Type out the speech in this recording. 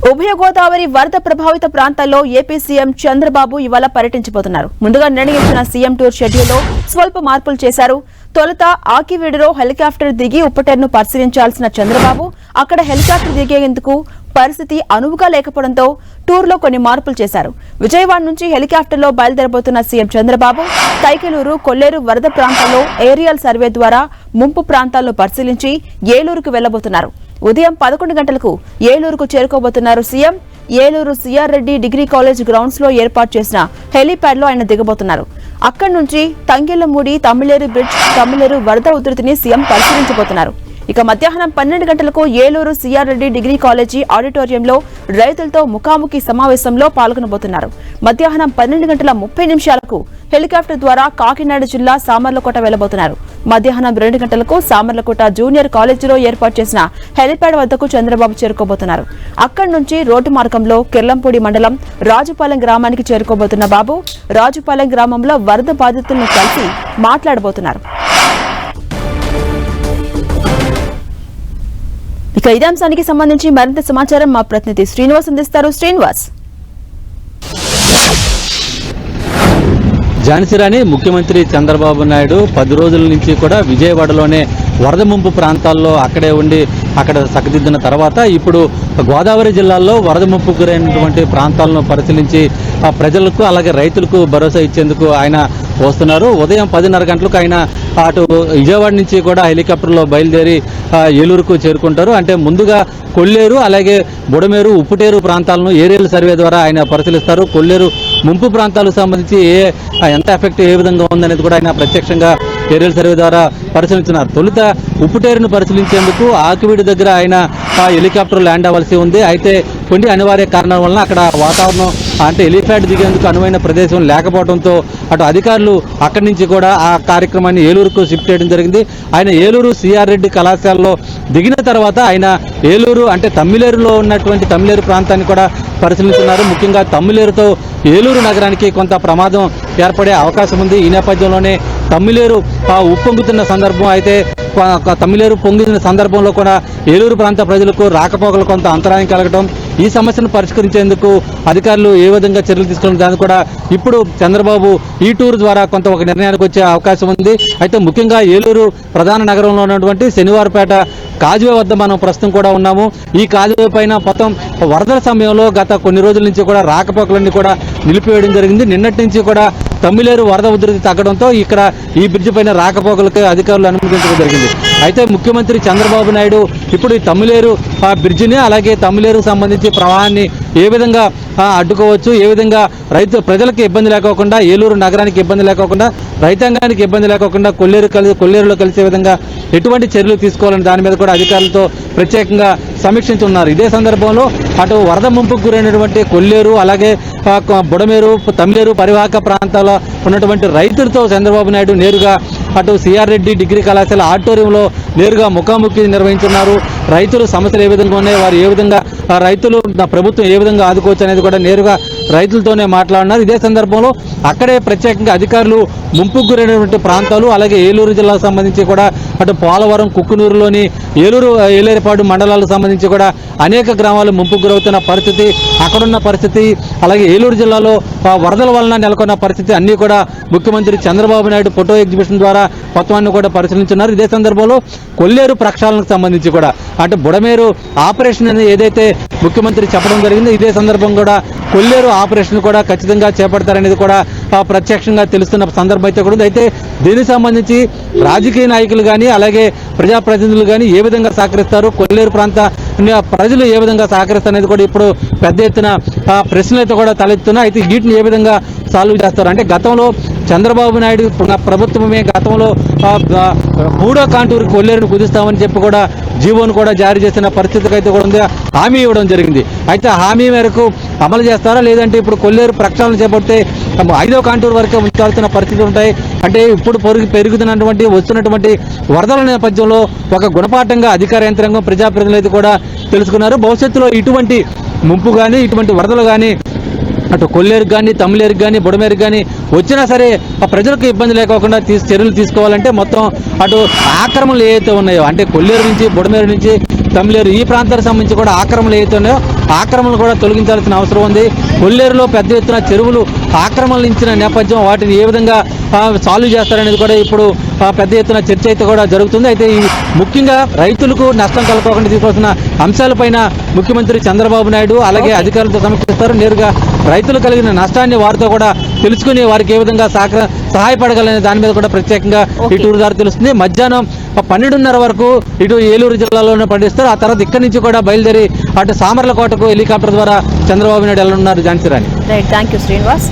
ఉభయ గోదావరి వరద ప్రభావిత ప్రాంతాల్లో ఏపీ సీఎం చంద్రబాబు ఇవాళ పర్యటించబోతున్నారు. ముందుగా నిర్ణయించిన సీఎం టూర్ షెడ్యూల్లో స్వల్ప మార్పులు చేశారు. తొలుత ఆకివీడులో హెలికాప్టర్ దిగి ఉప్పటేరును పరిశీలించాల్సిన చంద్రబాబు అక్కడ హెలికాప్టర్ దిగేందుకు పరిస్థితి అనువుగా లేకపోవడంతో టూర్లో కొన్ని మార్పులు చేశారు. విజయవాడ నుంచి హెలికాప్టర్లో బయలుదేరబోతున్న సీఎం చంద్రబాబు కైకలూరు, కొల్లేరు వరద ప్రాంతాల్లో ఏరియల్ సర్వే ద్వారా ముంపు ప్రాంతాలను పరిశీలించి ఏలూరుకు వెళ్లబోతున్నారు. ఉదయం 11 గంటలకు ఏలూరుకు చేరుకోబోతున్నారు CM. Eluru CR Reddy degree college grounds లో ఏర్పాటు చేసిన హెలీప్యాడ్ లో ఆయన దిగబోతున్నారు. అక్కడి నుంచి తంగెళ్లమూడి, తమిళేరు బ్రిడ్జ్, తమిళేరు వరద ఉధృతిని సీఎం పరిశీలించబోతున్నారు. ఇక మధ్యాహ్నం 12 గంటలకు Eluru CR Reddy degree college ఆడిటోరియంలో రైతులతో ముఖాముఖి సమావేశంలో పాల్గొనబోతున్నారు. మధ్యాహ్నం 12:30 హెలికాప్టర్ ద్వారా కాకినాడ జిల్లా సామర్లకోట వెళ్లబోతున్నారు. మధ్యాహ్నం 2 గంటలకు సామర్లకోట జూనియర్ కాలేజీలో ఏర్పాటు చేసిన హెలిప్యాడ్ వద్దకు చంద్రబాబు చేరుకోబోతున్నారు. అక్కడి నుంచి రోడ్డు మార్గంలో కిర్లంపూడి మండలం రాజుపాలెం గ్రామానికి చేరుకోబోతున్న బాబు రాజుపాలెం గ్రామంలో వరద బాధితులను కలిసి మాట్లాడబోతున్నారు. ఇక ఇదే అంశానికి సంబంధించి మరింత సమాచారం మా ప్రతినిధి శ్రీనివాస్ అందిస్తారు. శ్రీనివాస్, ఝాన్సీరాణి ముఖ్యమంత్రి చంద్రబాబు నాయుడు 10 రోజుల నుంచి కూడా విజయవాడలోనే వరద ముంపు ప్రాంతాల్లో అక్కడే ఉండి అక్కడ చక్కదిద్దిన తర్వాత ఇప్పుడు గోదావరి జిల్లాల్లో వరద ముంపు గురైనటువంటి ప్రాంతాలను పరిశీలించి ఆ ప్రజలకు అలాగే రైతులకు భరోసా ఇచ్చేందుకు ఆయన వస్తున్నారు. ఉదయం 10:30 గంటలకు ఆయన అటు విజయవాడ నుంచి కూడా హెలికాప్టర్లో బయలుదేరి ఏలూరుకు చేరుకుంటారు. అంటే ముందుగా కొల్లేరు అలాగే బుడమేరు, ఉప్పుటేరు ప్రాంతాలను ఏరియల్ సర్వే ద్వారా ఆయన పరిశీలిస్తారు. కొల్లేరు ముంపు ప్రాంతాలకు సంబంధించి ఎంత ఎఫెక్ట్ ఏ విధంగా ఉందనేది కూడా ఆయన ప్రత్యక్షంగా ఏరియల్ సర్వే ద్వారా పరిశీలించున్నారు. తొలుత ఉప్పుటేరును పరిశీలించేందుకు ఆకివీడి దగ్గర ఆయన హెలికాప్టర్ ల్యాండ్ అవ్వాల్సి ఉంది. అయితే కొన్ని అనివార్య కారణాల వలన అక్కడ వాతావరణం అంటే హెలిప్యాడ్ దిగేందుకు అనువైన ప్రదేశం లేకపోవడంతో అటు అధికారులు అక్కడి నుంచి కూడా ఆ కార్యక్రమాన్ని ఏలూరుకు షిఫ్ట్ చేయడం జరిగింది. ఆయన ఏలూరు సిఆర్ రెడ్డి కళాశాలలో దిగిన తర్వాత ఆయన ఏలూరు అంటే తమిళేరులో ఉన్నటువంటి తమిళేరు ప్రాంతాన్ని కూడా పరిశీలిస్తున్నారు. ముఖ్యంగా తమిళేరుతో ఏలూరు నగరానికి కొంత ప్రమాదం ఏర్పడే అవకాశం ఉంది. ఈ నేపథ్యంలోనే తమిళేరు ఉప్పొంగుతున్న సందర్భం అయితే తమిళేరు పొంగిన సందర్భంలో కూడా ఏలూరు ప్రాంత ప్రజలకు రాకపోకలు కొంత అంతరాయం కలగడం, ఈ సమస్యను పరిష్కరించేందుకు అధికారులు ఏ విధంగా చర్యలు తీసుకున్న దాన్ని కూడా ఇప్పుడు చంద్రబాబు ఈ టూర్ ద్వారా కొంత ఒక నిర్ణయానికి వచ్చే అవకాశం ఉంది. అయితే ముఖ్యంగా ఏలూరు ప్రధాన నగరంలో ఉన్నటువంటి శనివారపేట కాజువే వద్ద మనం ప్రస్తుతం కూడా ఉన్నాము. ఈ కాజువే పైన మొత్తం వరదల సమయంలో గత కొన్ని రోజుల నుంచి కూడా రాకపోకలన్నీ కూడా నిలిపివేయడం జరిగింది. నిన్నటి నుంచి కూడా తమిళేరు వరద ఉధృతి తగ్గడంతో ఇక్కడ ఈ బ్రిడ్జి పైన రాకపోకలకు అధికారులు అనుమతించడం జరిగింది. అయితే ముఖ్యమంత్రి చంద్రబాబు నాయుడు ఇప్పుడు ఈ తమిళేరు బ్రిడ్జిని అలాగే తమిళేరుకు సంబంధించి ప్రవాహాన్ని ఏ విధంగా అడ్డుకోవచ్చు, ఏ విధంగా ప్రజలకు ఇబ్బంది లేకోకుండా, ఏలూరు నగరానికి ఇబ్బంది లేకోకుండా, రైతాంగానికి ఇబ్బంది లేకోకుండా కొల్లేరులో కలిసే విధంగా ఎటువంటి చర్యలు తీసుకోవాలని దాని మీద కూడా అధికారులతో ప్రత్యేకంగా సమీక్షించున్నారు. ఇదే సందర్భంలో అటు వరద ముంపుకు గురైనటువంటి కొల్లేరు అలాగే బుడమేరు, తమిళేరు పరివాహక ప్రాంతాల్లో ఉన్నటువంటి రైతులతో చంద్రబాబు నాయుడు నేరుగా అటు సిఆర్ రెడ్డి డిగ్రీ కళాశాల ఆడిటోరియంలో నేరుగా ముఖాముఖి నిర్వహించున్నారు. రైతులు సమస్యలు ఏ విధంగా ఉన్నాయి, వారు ఏ విధంగా రైతులు ప్రభుత్వం ఏ విధంగా ఆదుకోవచ్చు అనేది కూడా నేరుగా రైతులతోనే మాట్లాడినారు. ఇదే సందర్భంలో అక్కడే ప్రత్యేకంగా అధికారులు ముంపుకు గురైనటువంటి ప్రాంతాలు అలాగే ఏలూరు జిల్లాకు సంబంధించి కూడా అటు పోలవరం, కుక్కునూరులోని ఏలేరుపాడు మండలాలకు సంబంధించి కూడా అనేక గ్రామాలు ముంపుకు గురవుతున్న పరిస్థితి, అక్కడున్న పరిస్థితి అలాగే ఏలూరు జిల్లాలో వరదల వలన నెలకొన్న పరిస్థితి అన్నీ కూడా ముఖ్యమంత్రి చంద్రబాబు నాయుడు ఫోటో ఎగ్జిబిషన్ ద్వారా మొత్తాన్ని కూడా పరిశీలించున్నారు. ఇదే సందర్భంలో కొల్లేరు ప్రక్షాళనకు సంబంధించి కూడా అంటే బుడమేరు ఆపరేషన్ అనేది ఏదైతే ముఖ్యమంత్రి చెప్పడం జరిగిందో ఇదే సందర్భం కూడా కొల్లేరు ఆపరేషన్ కూడా ఖచ్చితంగా చేపడతారనేది కూడా ప్రత్యక్షంగా తెలుస్తున్న సందర్భం అయితే కూడా ఉంది. అయితే దీనికి సంబంధించి రాజకీయ నాయకులు కానీ అలాగే ప్రజాప్రతినిధులు కానీ ఏ విధంగా సహకరిస్తారు, కొల్లేరు ప్రాంత ప్రజలు ఏ విధంగా సహకరిస్తారనేది కూడా ఇప్పుడు పెద్ద ఎత్తున ప్రశ్నలు అయితే కూడా తలెత్తున్నాయి. అయితే వీటిని ఏ విధంగా సాల్వ్ చేస్తారు అంటే గతంలో చంద్రబాబు నాయుడు ప్రభుత్వమే గతంలో 3వ కాంటూరు కొల్లేరును కుదిస్తామని చెప్పి కూడా జీవోను కూడా జారీ చేసిన పరిస్థితికి అయితే కూడా ఉంది, హామీ ఇవ్వడం జరిగింది. అయితే హామీ మేరకు అమలు చేస్తారా లేదంటే ఇప్పుడు కొల్లేరు ప్రక్షాళన చేపడితే 5వ కాంటూరు వరకే ఉంచాల్సిన పరిస్థితులు ఉంటాయి. అంటే ఇప్పుడు పెరుగుతున్నటువంటి వస్తున్నటువంటి వరదల నేపథ్యంలో ఒక గుణపాఠంగా అధికార యంత్రాంగం ప్రజాప్రతినిధులు కూడా తెలుసుకున్నారు. భవిష్యత్తులో ఇటువంటి ముంపు కానీ ఇటువంటి వరదలు కానీ అటు కొల్లేరుకు కానీ తమిళేరుకు కానీ బుడమేరుకు కానీ వచ్చినా సరే ఆ ప్రజలకు ఇబ్బంది లేకోకుండా చర్యలు తీసుకోవాలంటే మొత్తం అటు ఆక్రమణలు ఏవైతే ఉన్నాయో అంటే కొల్లేరు నుంచి బుడమేరు నుంచి తమిళేరు ఈ ప్రాంతానికి సంబంధించి కూడా ఆక్రమణలు ఏవైతున్నాయో ఆక్రమణలు కూడా తొలగించాల్సిన అవసరం ఉంది. కొల్లేరులో పెద్ద ఎత్తున చెరువులు ఆక్రమణించిన నేపథ్యం వాటిని ఏ విధంగా సాల్వ్ చేస్తారనేది కూడా ఇప్పుడు పెద్ద ఎత్తున చర్చ అయితే కూడా జరుగుతుంది. అయితే ఈ ముఖ్యంగా రైతులకు నష్టం కలగకుండా తీసుకోవాల్సిన అంశాలపైన ముఖ్యమంత్రి చంద్రబాబు నాయుడు అలాగే అధికారులతో సమీక్షిస్తారు. నేరుగా రైతులు కలిగిన నష్టాన్ని వారితో కూడా తెలుసుకుని వారికి ఏ విధంగా సహాయపడగలనే దాని మీద కూడా ప్రత్యేకంగా ఈ టూర్ ద్వారా తెలుస్తుంది. మధ్యాహ్నం 12:30 వరకు ఇటు ఏలూరు జిల్లాలోనే పండిస్తారు. ఆ తర్వాత ఇక్కడి నుంచి కూడా బయలుదేరి అటు సామర్లకోటకు హెలికాప్టర్ ద్వారా చంద్రబాబు నాయుడు వెళ్ళనున్నారు. Jhansi Rani. Right, thank you Srinivas.